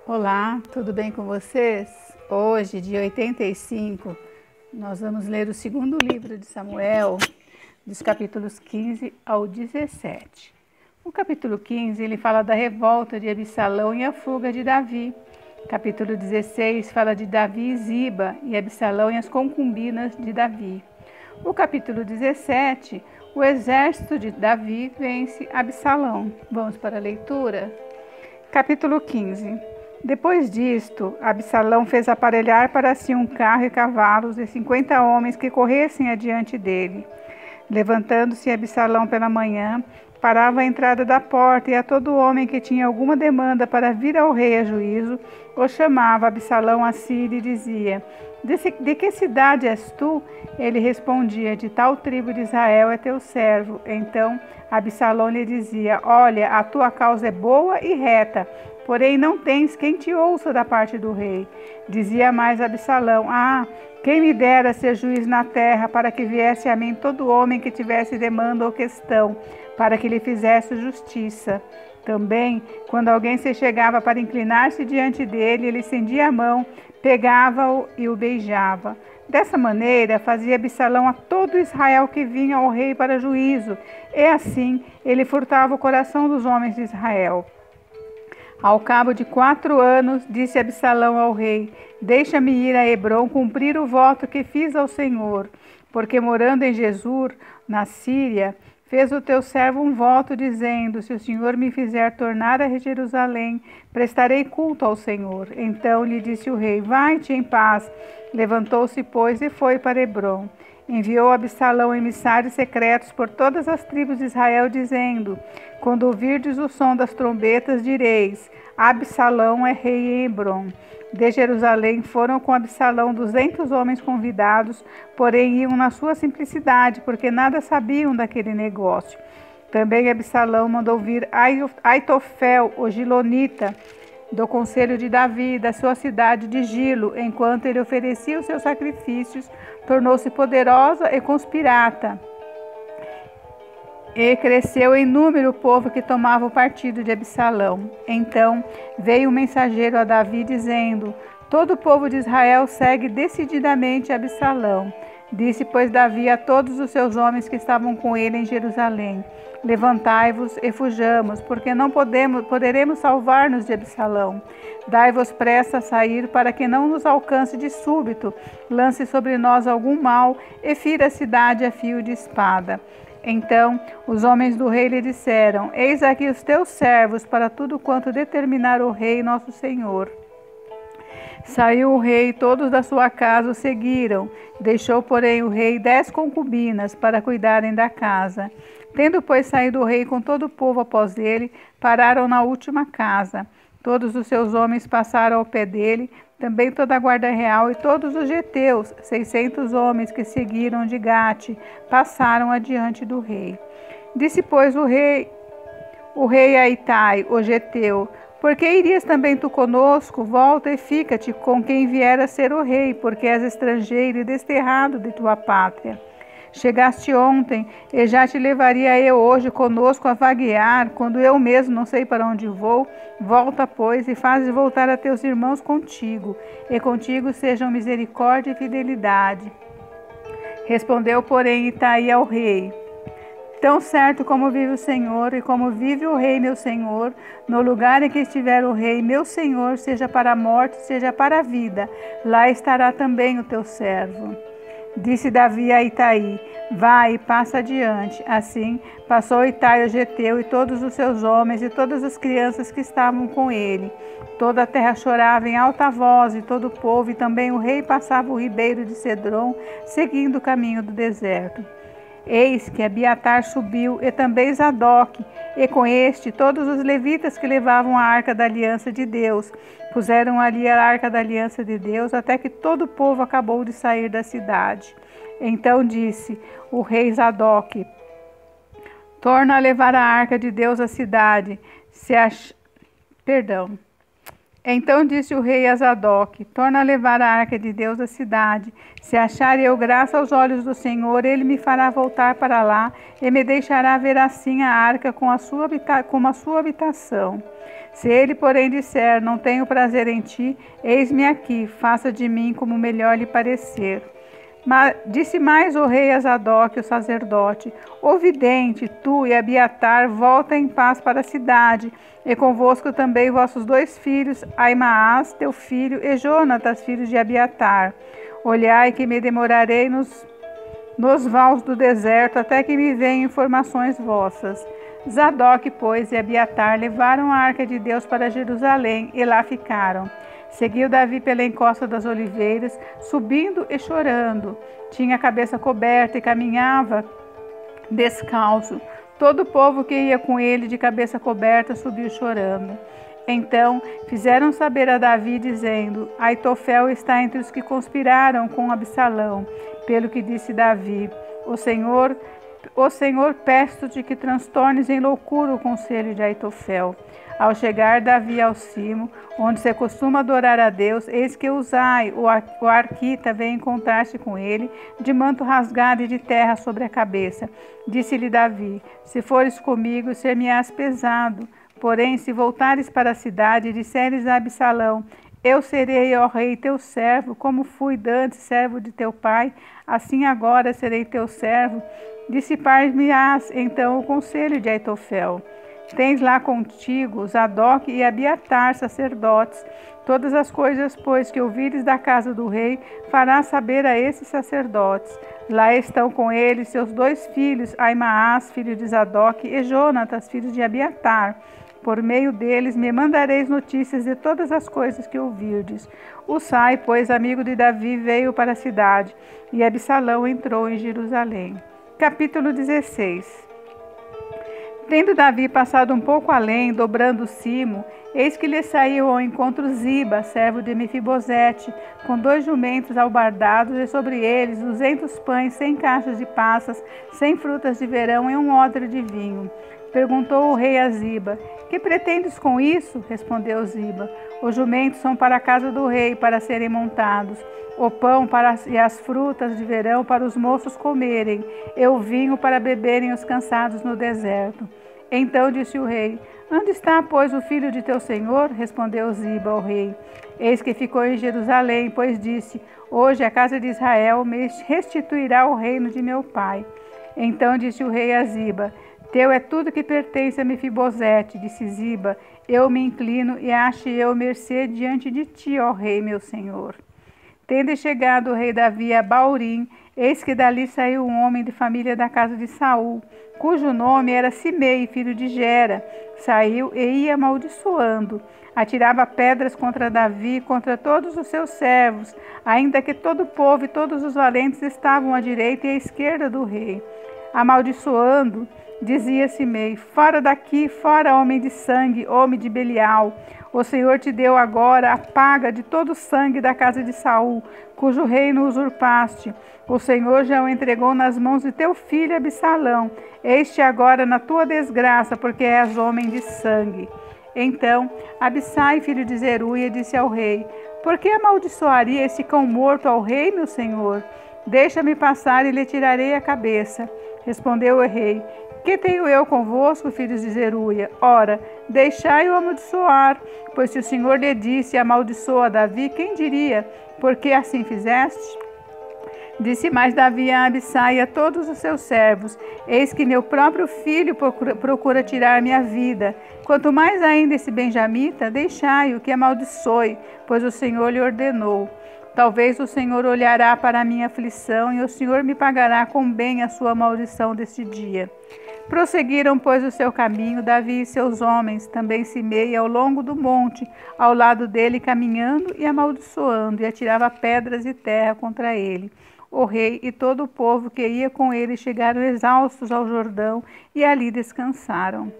Olá, tudo bem com vocês? Hoje, dia 85, nós vamos ler o segundo livro de Samuel, dos capítulos 15 ao 17. O capítulo 15, ele fala da revolta de Absalão e a fuga de Davi. Capítulo 16 fala de Davi e Ziba e Absalão e as concubinas de Davi. O capítulo 17, o exército de Davi vence Absalão. Vamos para a leitura? Capítulo 15. Depois disto, Absalão fez aparelhar para si um carro e cavalos e 50 homens que corressem adiante dele. Levantando-se Absalão pela manhã, parava à entrada da porta, e a todo homem que tinha alguma demanda para vir ao rei a juízo, o chamava Absalão a si e dizia: De que cidade és tu? Ele respondia: De tal tribo de Israel é teu servo. Então Absalão lhe dizia: Olha, a tua causa é boa e reta, porém não tens quem te ouça da parte do rei. Dizia mais Absalão: quem me dera ser juiz na terra, para que viesse a mim todo homem que tivesse demanda ou questão, para que lhe fizesse justiça. Também, quando alguém se chegava para inclinar-se diante dele, ele estendia a mão, pegava-o e o beijava. Dessa maneira, fazia Absalão a todo Israel que vinha ao rei para juízo, e assim ele furtava o coração dos homens de Israel. Ao cabo de 4 anos, disse Absalão ao rei: Deixa-me ir a Hebrom cumprir o voto que fiz ao Senhor, porque morando em Jesur, na Síria, fez o teu servo um voto, dizendo: Se o Senhor me fizer tornar a Jerusalém, prestarei culto ao Senhor. Então lhe disse o rei: Vai-te em paz. Levantou-se, pois, e foi para Hebrom. Enviou Absalão emissários secretos por todas as tribos de Israel, dizendo: Quando ouvirdes o som das trombetas, direis: Absalão é rei em Hebrom. De Jerusalém foram com Absalão 200 homens convidados, porém iam na sua simplicidade, porque nada sabiam daquele negócio. Também Absalão mandou vir Aitofel, o gilonita, do conselho de Davi, da sua cidade de Gilo. Enquanto ele oferecia os seus sacrifícios, tornou-se poderosa e conspirata. E cresceu em número o povo que tomava o partido de Absalão. Então veio um mensageiro a Davi, dizendo: Todo o povo de Israel segue decididamente Absalão. Disse, pois, Davi a todos os seus homens que estavam com ele em Jerusalém: Levantai-vos e fujamos, porque não poderemos salvar-nos de Absalão. Dai-vos pressa a sair, para que não nos alcance de súbito, lance sobre nós algum mal e fira a cidade a fio de espada. Então os homens do rei lhe disseram: Eis aqui os teus servos para tudo quanto determinar o rei nosso senhor. Saiu o rei e todos da sua casa o seguiram. Deixou, porém, o rei 10 concubinas para cuidarem da casa. Tendo, pois, saído o rei com todo o povo após ele, pararam na última casa. Todos os seus homens passaram ao pé dele, também toda a guarda real e todos os geteus, 600 homens que seguiram de Gate, passaram adiante do rei. Disse, pois, o rei a Itai, o geteu: Por que irias também tu conosco? Volta e fica-te com quem vier a ser o rei, porque és estrangeiro e desterrado de tua pátria. Chegaste ontem, e já te levaria eu hoje conosco a vaguear, quando eu mesmo não sei para onde vou. Volta, pois, e fazes voltar a teus irmãos contigo, e contigo sejam misericórdia e fidelidade. Respondeu, porém, Itai ao rei: Tão certo como vive o Senhor, e como vive o rei meu senhor, no lugar em que estiver o rei meu senhor, seja para a morte, seja para a vida, lá estará também o teu servo. Disse Davi a Itai: Vai e passa adiante. Assim passou Itai o geteu e todos os seus homens e todas as crianças que estavam com ele. Toda a terra chorava em alta voz, e todo o povo, e também o rei passava o ribeiro de Cedron, seguindo o caminho do deserto. Eis que Abiatar subiu, e também Zadok, e com este todos os levitas que levavam a arca da aliança de Deus. Puseram ali a arca da aliança de Deus, até que todo o povo acabou de sair da cidade. Então disse o rei Zadok: Torna a levar a arca de Deus à cidade. Então disse o rei a Zadok: torna a levar a arca de Deus à cidade. Se achar eu graça aos olhos do Senhor, ele me fará voltar para lá e me deixará ver assim a arca como a sua habitação. Se ele, porém, disser: não tenho prazer em ti, eis-me aqui, faça de mim como melhor lhe parecer. Mas disse mais o rei a Zadok, o sacerdote: o vidente, tu e Abiatar, volta em paz para a cidade, e convosco também vossos 2 filhos, Aimaas, teu filho, e Jonatas, filhos de Abiatar. Olhai que me demorarei nos vales do deserto, até que me venham informações vossas. Zadok, pois, e Abiatar levaram a arca de Deus para Jerusalém, e lá ficaram. Seguiu Davi pela encosta das oliveiras, subindo e chorando. Tinha a cabeça coberta e caminhava descalço. Todo o povo que ia com ele de cabeça coberta subiu chorando. Então fizeram saber a Davi, dizendo: Aitofel está entre os que conspiraram com Absalão. Pelo que disse Davi: O Senhor, peço-te que transtornes em loucura o conselho de Aitofel. Ao chegar Davi ao cimo, onde se costuma adorar a Deus, eis que Uzai, o arquita, veio encontrar-se com ele, de manto rasgado e de terra sobre a cabeça. Disse-lhe Davi: se fores comigo, ser-me-ás pesado. Porém, se voltares para a cidade e disseres a Absalão: eu serei, ó rei, teu servo, como fui dantes servo de teu pai, assim agora serei teu servo, dissipar-me-ás então o conselho de Aitofel. Tens lá contigo Zadok e Abiatar, sacerdotes. Todas as coisas, pois, que ouvires da casa do rei, farás saber a esses sacerdotes. Lá estão com eles seus 2 filhos, Aimaas, filho de Zadok, e Jonatas, filho de Abiatar. Por meio deles me mandareis notícias de todas as coisas que ouvirdes. Uzai, pois, amigo de Davi, veio para a cidade, e Absalão entrou em Jerusalém. Capítulo 16. Tendo Davi passado um pouco além, dobrando o cimo, eis que lhe saiu ao encontro Ziba, servo de Mefibosete, com 2 jumentos albardados, e sobre eles 200 pães, 100 caixas de passas, 100 frutas de verão e 1 odre de vinho. Perguntou o rei a Ziba: que pretendes com isso? Respondeu Ziba: os jumentos são para a casa do rei, para serem montados, o pão e as frutas de verão para os moços comerem, e o vinho para beberem os cansados no deserto. Então disse o rei: onde está, pois, o filho de teu senhor? Respondeu Ziba ao rei: eis que ficou em Jerusalém, pois disse: hoje a casa de Israel me restituirá o reino de meu pai. Então disse o rei a Ziba: teu é tudo que pertence a Mefibosete. Disse Ziba: eu me inclino e ache eu mercê diante de ti, ó rei, meu senhor. Tendo chegado o rei Davi a Baurim, eis que dali saiu um homem de família da casa de Saul, cujo nome era Simei, filho de Gera. Saiu e ia amaldiçoando. Atirava pedras contra Davi, contra todos os seus servos, ainda que todo o povo e todos os valentes estavam à direita e à esquerda do rei. Amaldiçoando, dizia Simei: fora daqui, fora, homem de sangue, homem de Belial. O Senhor te deu agora a paga de todo o sangue da casa de Saul, cujo reino usurpaste. O Senhor já o entregou nas mãos de teu filho Absalão. Eis-te agora na tua desgraça, porque és homem de sangue. Então Abissai, filho de Zeruia, disse ao rei: por que amaldiçoaria esse cão morto ao rei, meu senhor? Deixa-me passar e lhe tirarei a cabeça. Respondeu o rei: que tenho eu convosco, filhos de Zeruia? Ora, deixai-o amaldiçoar, pois se o Senhor lhe disse: amaldiçoa Davi, quem diria: por que assim fizeste? Disse mais Davi a Abissai e a todos os seus servos: eis que meu próprio filho procura tirar minha vida. Quanto mais ainda esse benjamita, deixai-o que amaldiçoe, pois o Senhor lhe ordenou. Talvez o Senhor olhará para a minha aflição, e o Senhor me pagará com bem a sua maldição deste dia. Prosseguiram, pois, o seu caminho, Davi e seus homens, também Simei, ao longo do monte, ao lado dele, caminhando e amaldiçoando, e atirava pedras e terra contra ele. O rei e todo o povo que ia com ele chegaram exaustos ao Jordão, e ali descansaram.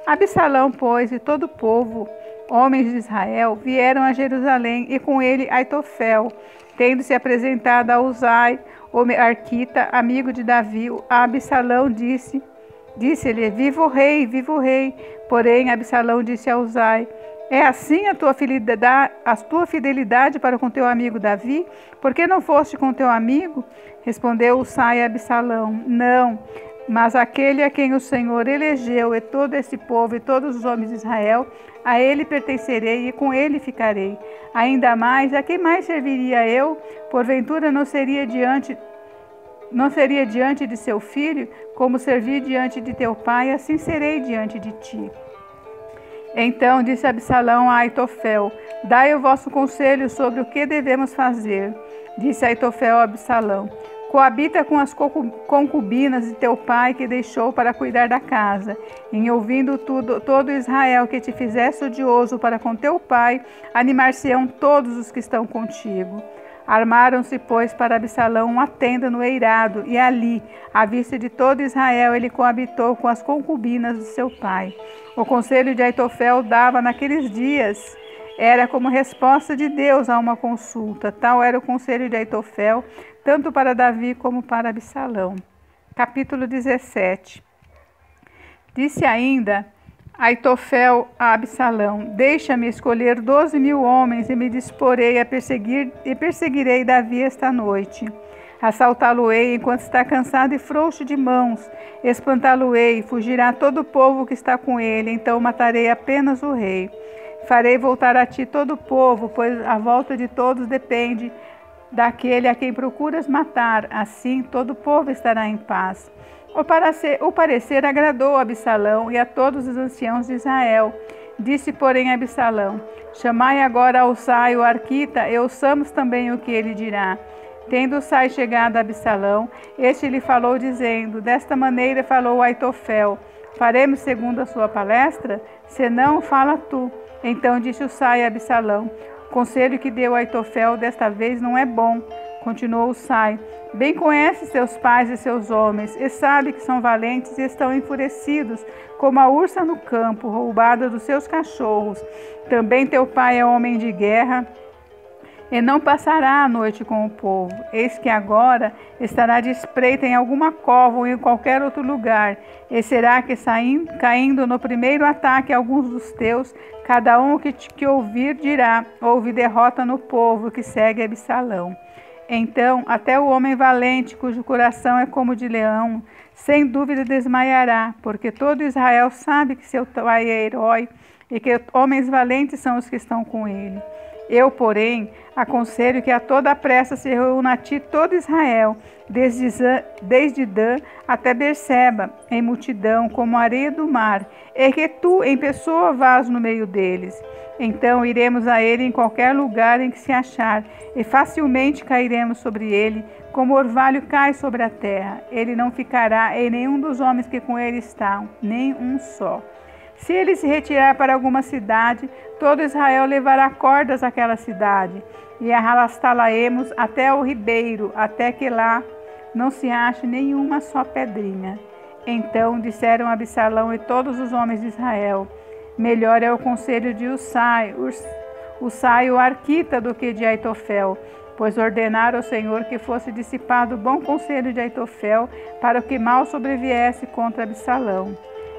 Absalão, pois, e todo o povo, homens de Israel, vieram a Jerusalém, e com ele Aitofel, tendo-se apresentado a Uzai, o arquita, amigo de Davi. A Absalão disse-lhe: viva o rei, viva o rei. Porém Absalão disse a Uzai: É assim a tua fidelidade para com teu amigo Davi? Por que não foste com teu amigo? Respondeu Husai a Absalão: Não, mas aquele a quem o Senhor elegeu, e todo esse povo e todos os homens de Israel, a ele pertencerei e com ele ficarei. Ainda mais, a quem mais serviria eu? Porventura não seria diante de seu filho? Como servi diante de teu pai, assim serei diante de ti. Então disse Absalão a Aitofel: Dai o vosso conselho sobre o que devemos fazer. Disse Aitofel a Absalão: Coabita com as concubinas de teu pai que deixou para cuidar da casa. Em ouvindo todo Israel que te fizesse odioso para com teu pai, animar-se-ão todos os que estão contigo. Armaram-se, pois, para Absalão uma tenda no eirado, e ali, à vista de todo Israel, ele coabitou com as concubinas de seu pai. O conselho de Aitofel dava naqueles dias era como resposta de Deus a uma consulta. Tal era o conselho de Aitofel, tanto para Davi como para Absalão. Capítulo 17. Disse ainda Aitofel a Absalão: Deixa-me escolher 12.000 homens e me disporei a perseguirei Davi esta noite. Assaltá-lo-ei enquanto está cansado e frouxo de mãos. Espantá-lo-ei, fugirá todo o povo que está com ele, então matarei apenas o rei. Farei voltar a ti todo o povo, pois a volta de todos depende daquele a quem procuras matar. Assim todo o povo estará em paz. O parecer agradou a Absalão e a todos os anciãos de Israel. Disse, porém, Absalão: Chamai agora a Husai, o arquita, e ouçamos também o que ele dirá. Tendo Husai chegado a Absalão, este lhe falou, dizendo: Desta maneira falou Aitofel: Faremos segundo a sua palestra? Senão, fala tu. Então disse Husai a Absalão: O conselho que deu Aitofel desta vez não é bom. Continuou Husai: Bem conhece seus pais e seus homens, e sabe que são valentes e estão enfurecidos, como a ursa no campo, roubada dos seus cachorros. Também teu pai é homem de guerra, e não passará a noite com o povo. Eis que agora estará de espreita em alguma cova ou em qualquer outro lugar, e será que caindo no primeiro ataque alguns dos teus, cada um que ouvir dirá: houve derrota no povo que segue Absalão. Então até o homem valente, cujo coração é como de leão, sem dúvida desmaiará, porque todo Israel sabe que seu pai é herói e que homens valentes são os que estão com ele. Eu, porém, aconselho que a toda pressa se reúna a ti todo Israel, desde Dan até Berseba, em multidão, como a areia do mar, e que tu, em pessoa, vás no meio deles. Então iremos a ele em qualquer lugar em que se achar, e facilmente cairemos sobre ele, como orvalho cai sobre a terra. Ele não ficará em nenhum dos homens que com ele estão, nem um só. Se ele se retirar para alguma cidade, todo Israel levará cordas àquela cidade, e arrastá-la-emos até o ribeiro, até que lá não se ache nenhuma só pedrinha. Então disseram Absalão e todos os homens de Israel: Melhor é o conselho de Husai, o arquita, do que de Aitofel, pois ordenara o Senhor que fosse dissipado o bom conselho de Aitofel, para que mal sobreviesse contra Absalão.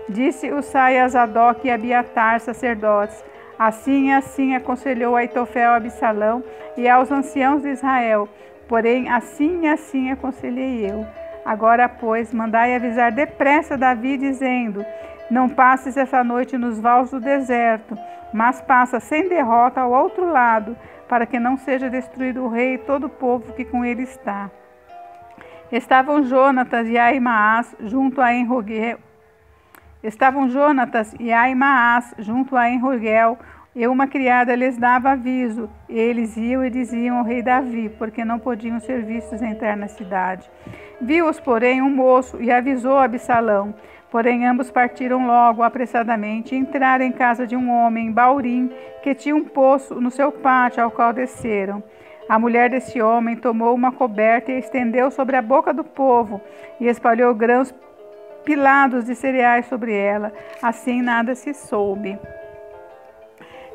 Disse Husai a Zadok e a Abiatar, sacerdotes: Assim e assim aconselhou Aitofel a Absalão e aos anciãos de Israel, porém assim e assim aconselhei eu. Agora, pois, mandai avisar depressa Davi, dizendo: Não passes essa noite nos vales do deserto, mas passa sem derrota ao outro lado, para que não seja destruído o rei e todo o povo que com ele está. Estavam Jonatas e Ahimaás junto a Enrogel, e uma criada lhes dava aviso. Eles iam e diziam ao rei Davi, porque não podiam ser vistos entrar na cidade. Viu-os, porém, um moço e avisou Absalão. Porém, ambos partiram logo, apressadamente, e entraram em casa de um homem, Baurim, que tinha um poço no seu pátio, ao qual desceram. A mulher desse homem tomou uma coberta e a estendeu sobre a boca do povo, e espalhou grãos pilados de cereais sobre ela. Assim nada se soube.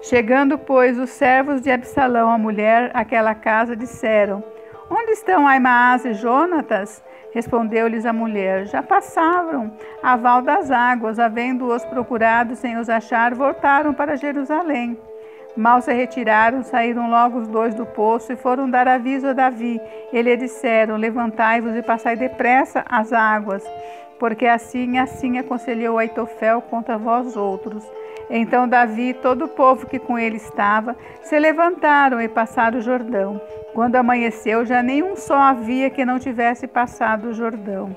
Chegando, pois, os servos de Absalão, a mulher, àquela casa, disseram: Onde estão Ahimaás e Jonatas? Respondeu-lhes a mulher: já passaram a val das águas, havendo-os procurado sem os achar, voltaram para Jerusalém. Mal se retiraram, saíram logo os dois do poço e foram dar aviso a Davi. E lhe disseram: levantai-vos e passai depressa as águas, porque assim aconselhou Aitofel contra vós outros. Então Davi e todo o povo que com ele estava se levantaram e passaram o Jordão. Quando amanheceu, já nenhum só havia que não tivesse passado o Jordão.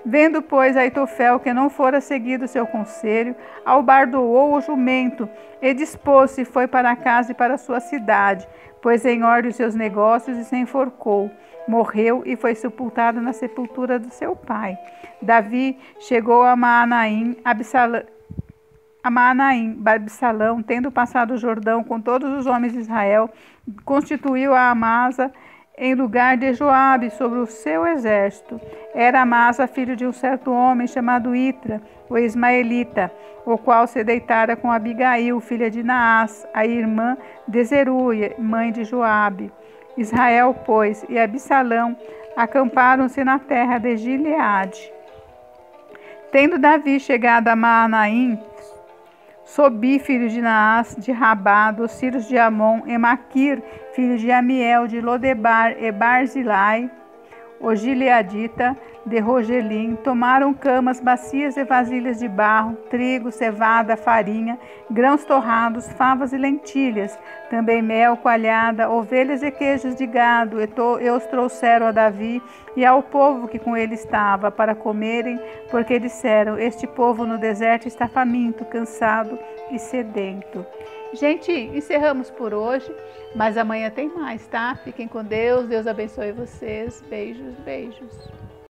Vendo, pois, Aitofel que não fora seguido seu conselho, albardoou o jumento e dispôs-se e foi para casa e para sua cidade, pôs em ordem os seus negócios e se enforcou. Morreu e foi sepultado na sepultura do seu pai. Davi chegou a Maanaim, Absalão, tendo passado o Jordão com todos os homens de Israel, constituiu a Amasa em lugar de Joabe sobre o seu exército. Era Amasa filho de um certo homem chamado Itra, o ismaelita, o qual se deitara com Abigail, filha de Naás, a irmã de Zeruia, mãe de Joabe. Israel, pois, e Absalão acamparam-se na terra de Gileade. Tendo Davi chegado a Maanaim, Sobi, filho de Naás, de Rabá, dos filhos de Amon, e Maquir, filho de Amiel, de Lodebar, e Barzilai, o gileadita, de Rogelim, tomaram camas, bacias e vasilhas de barro, trigo, cevada, farinha, grãos torrados, favas e lentilhas, também mel, coalhada, ovelhas e queijos de gado, e os trouxeram a Davi e ao povo que com ele estava, para comerem, porque disseram: este povo no deserto está faminto, cansado e sedento. Gente, encerramos por hoje, mas amanhã tem mais, tá? Fiquem com Deus, Deus abençoe vocês. Beijos, beijos.